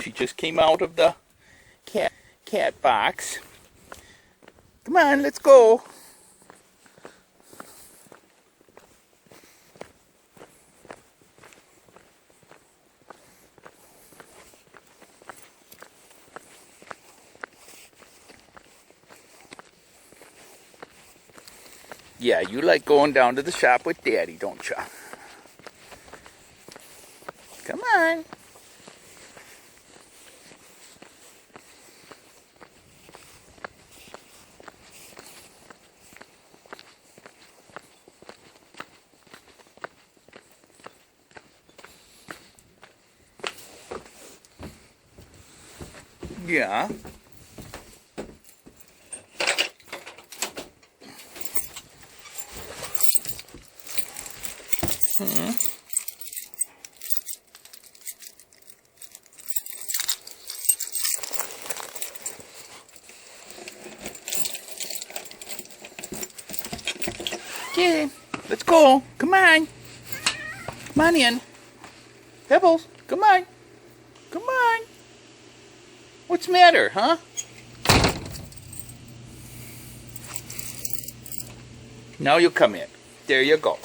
She just came out of the cat box. Come on, let's go. Yeah, you like going down to the shop with Daddy, don't you? Come on. Yeah. Okay, let's go. Come on. Come on in. Pebbles, come on. Come on. What's the matter, huh? Now you come in. There you go.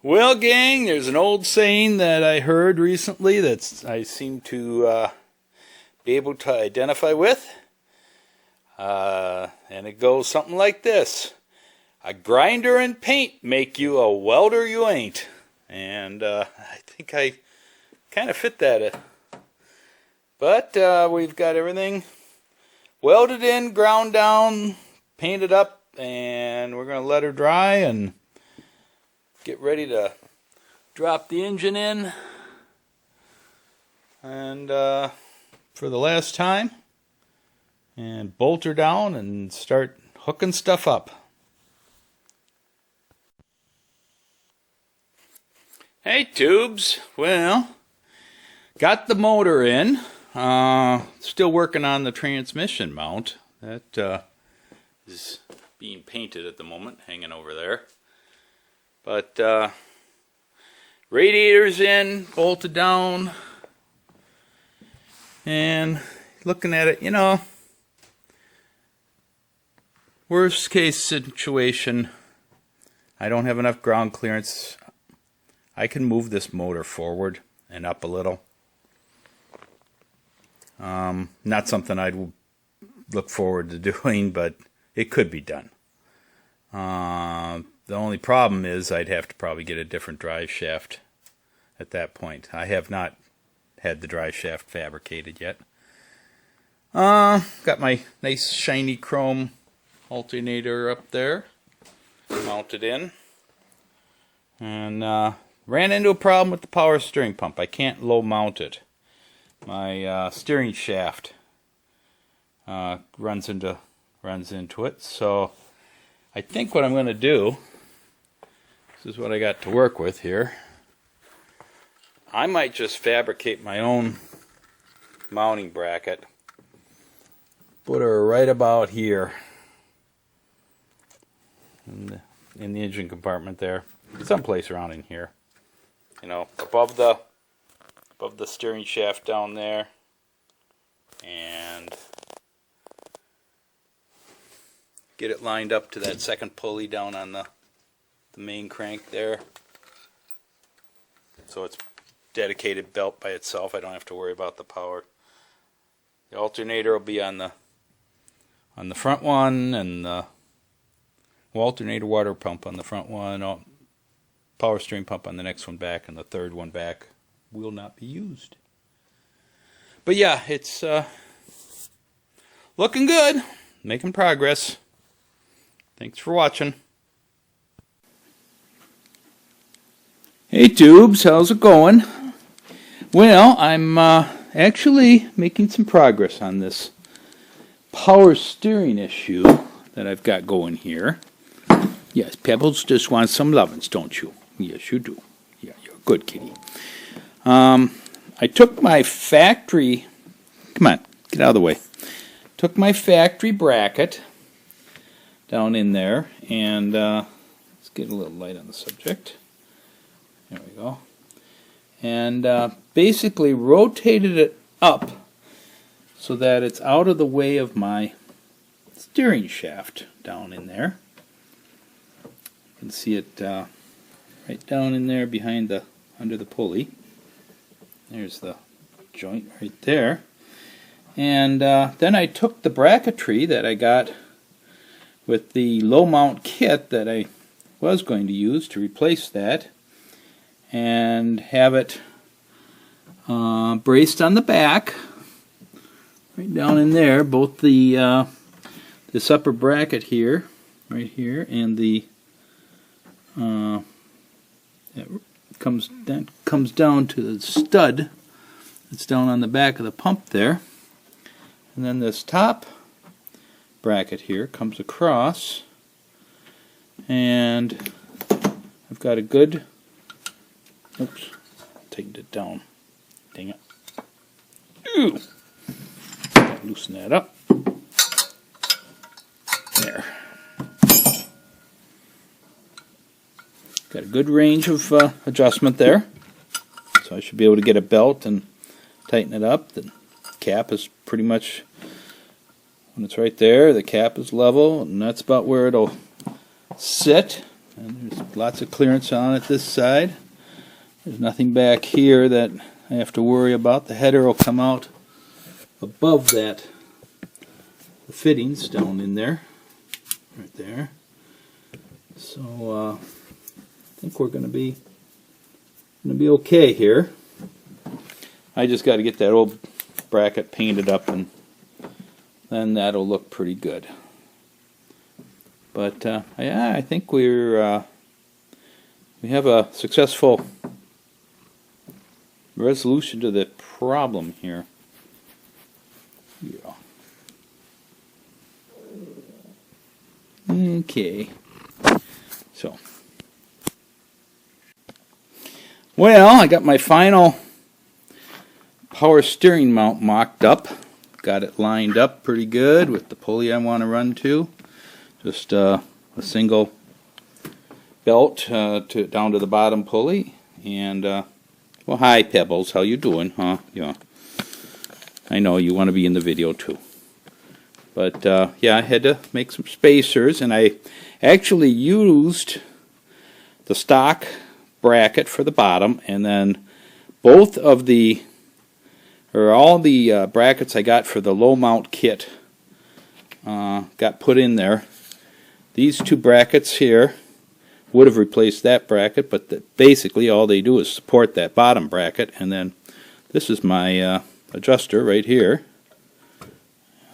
Well, gang, there's an old saying that I heard recently that I seem to be able to identify with. And it goes something like this. A grinder and paint make you a welder you ain't. And I think I kind of fit that. But we've got everything welded in, ground down, painted up, and we're going to let her dry and get ready to drop the engine in. And for the last time. And bolt her down and start hooking stuff up. Hey tubes, well, got the motor in, still working on the transmission mount. That is being painted at the moment, hanging over there. But radiator's in, bolted down, and looking at it, you know, worst case situation, I don't have enough ground clearance. I can move this motor forward and up a little. Not something I'd look forward to doing, but it could be done. The only problem is I'd have to probably get a different drive shaft at that point. I have not had the drive shaft fabricated yet. Got my nice shiny chrome alternator up there, mounted in. And ran into a problem with the power steering pump. I can't low mount it. My steering shaft runs into it. So I think what I'm going to do, this is what I got to work with here. I might just fabricate my own mounting bracket. Put her right about here in the engine compartment there. Someplace around in here. You know, above the steering shaft down there, and get it lined up to that second pulley down on the main crank there. So it's dedicated belt by itself. I don't have to worry about the power. The alternator will be on the front one, and the alternator water pump on the front one. Power steering pump on the next one back, and the third one back will not be used. But yeah, it's looking good, making progress. Thanks for watching. Hey tubes, how's it going? Well, I'm actually making some progress on this power steering issue that I've got going here. Yes, Pebbles just wants some lovin's, don't you? Yes, you do. Yeah, you Good kitty. I took my factory, come on, get out of the way. Took my factory bracket down in there, and let's get a little light on the subject. There we go. And basically rotated it up so that it's out of the way of my steering shaft down in there. You can see it right down in there behind the, under the pulley. There's the joint right there. And then I took the bracketry that I got with the low mount kit that I was going to use to replace that, and have it braced on the back, right down in there, both the this upper bracket here, right here, and the that comes down to the stud that's down on the back of the pump there, and then this top bracket here comes across, and I've got a good, oops, tightened it down, dang it, ooh, loosen that up, there, got a good range of adjustment there, so I should be able to get a belt and tighten it up. The cap is pretty much, when it's right there, the cap is level, and that's about where it'll sit. And there's lots of clearance on it this side. There's nothing back here that I have to worry about. The header will come out above that, the fittings down in there, right there. So I think we're going to be okay here. I just got to get that old bracket painted up, and then that'll look pretty good. But yeah, I think we have a successful resolution to the problem here. Yeah. Okay. So, well, I got my final power steering mount mocked up. Got it lined up pretty good with the pulley I want to run to. Just a single belt down to the bottom pulley. And, well, hi Pebbles, how you doing, huh? Yeah. I know you want to be in the video too. But, yeah, I had to make some spacers, and I actually used the stock bracket for the bottom, and then both of the, or all the brackets I got for the low mount kit got put in there. These two brackets here would have replaced that bracket, but basically all they do is support that bottom bracket, and then this is my adjuster right here,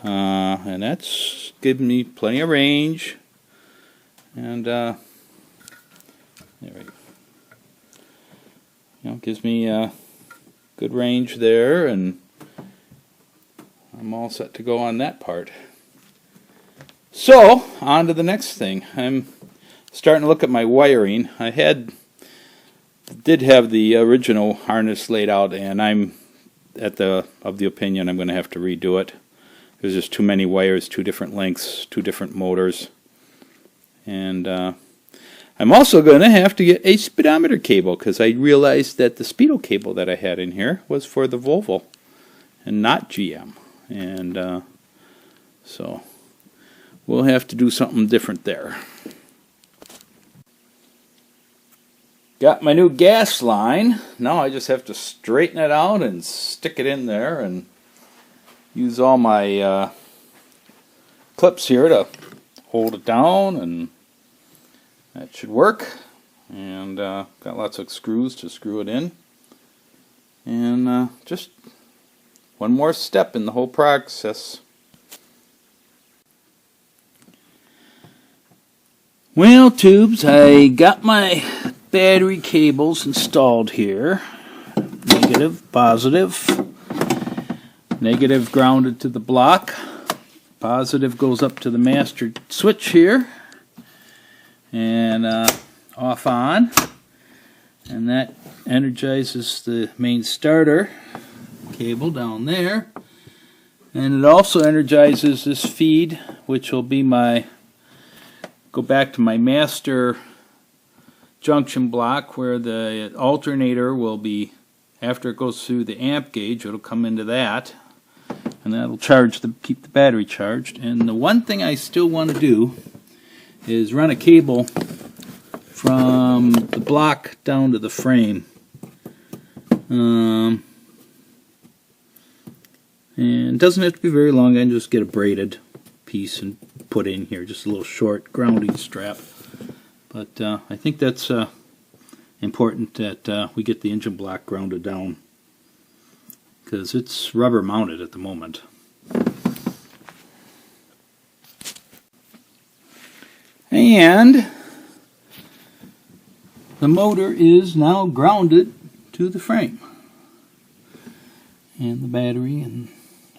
and that's giving me plenty of range, and there we go. You know, gives me good range there, and I'm all set to go on that part. So, on to the next thing. I'm starting to look at my wiring. I did have the original harness laid out, and I'm of the opinion I'm going to have to redo it. There's just too many wires, two different lengths, two different motors, and I'm also going to have to get a speedometer cable, because I realized that the speedo cable that I had in here was for the Volvo and not GM, and so we'll have to do something different there. Got my new gas line. Now I just have to straighten it out and stick it in there, and use all my clips here to hold it down, and that should work. And got lots of screws to screw it in, and just one more step in the whole process. Well, tubes, I got my battery cables installed here. Negative, positive. Negative grounded to the block. Positive goes up to the master switch here. And off on. And that energizes the main starter cable down there, and it also energizes this feed, which will be go back to my master junction block, where the alternator will be, after it goes through the amp gauge, it'll come into that, and that'll keep the battery charged. And the one thing I still want to do is run a cable from the block down to the frame. And it doesn't have to be very long. I can just get a braided piece and put in here, just a little short grounding strap. But I think that's important that we get the engine block grounded down, because it's rubber mounted at the moment. And the motor is now grounded to the frame, and the battery and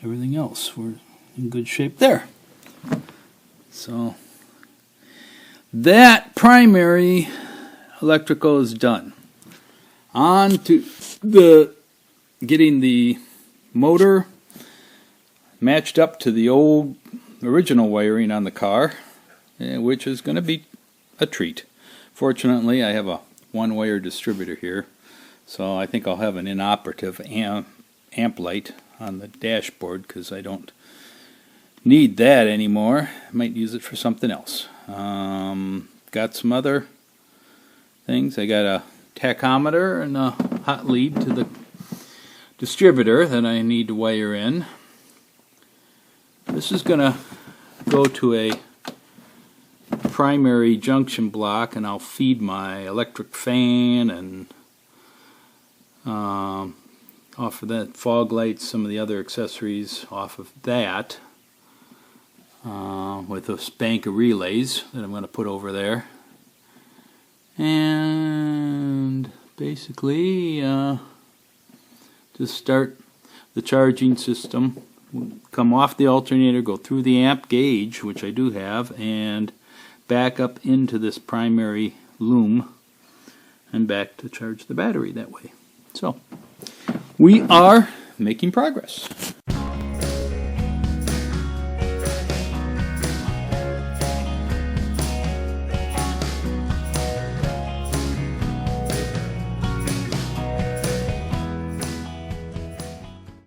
everything else. We're in good shape there. So that primary electrical is done. On to getting the motor matched up to the old original wiring on the car, which is going to be a treat. Fortunately, I have a one-wire distributor here, so I think I'll have an inoperative amp light on the dashboard, because I don't need that anymore. I might use it for something else. Got some other things. I got a tachometer and a hot lead to the distributor that I need to wire in. This is going to go to a primary junction block, and I'll feed my electric fan and off of that, fog lights, some of the other accessories off of that, with a bank of relays that I'm going to put over there. And basically just start the charging system, come off the alternator, go through the amp gauge, which I do have, and back up into this primary loom and back to charge the battery that way. So we are making progress.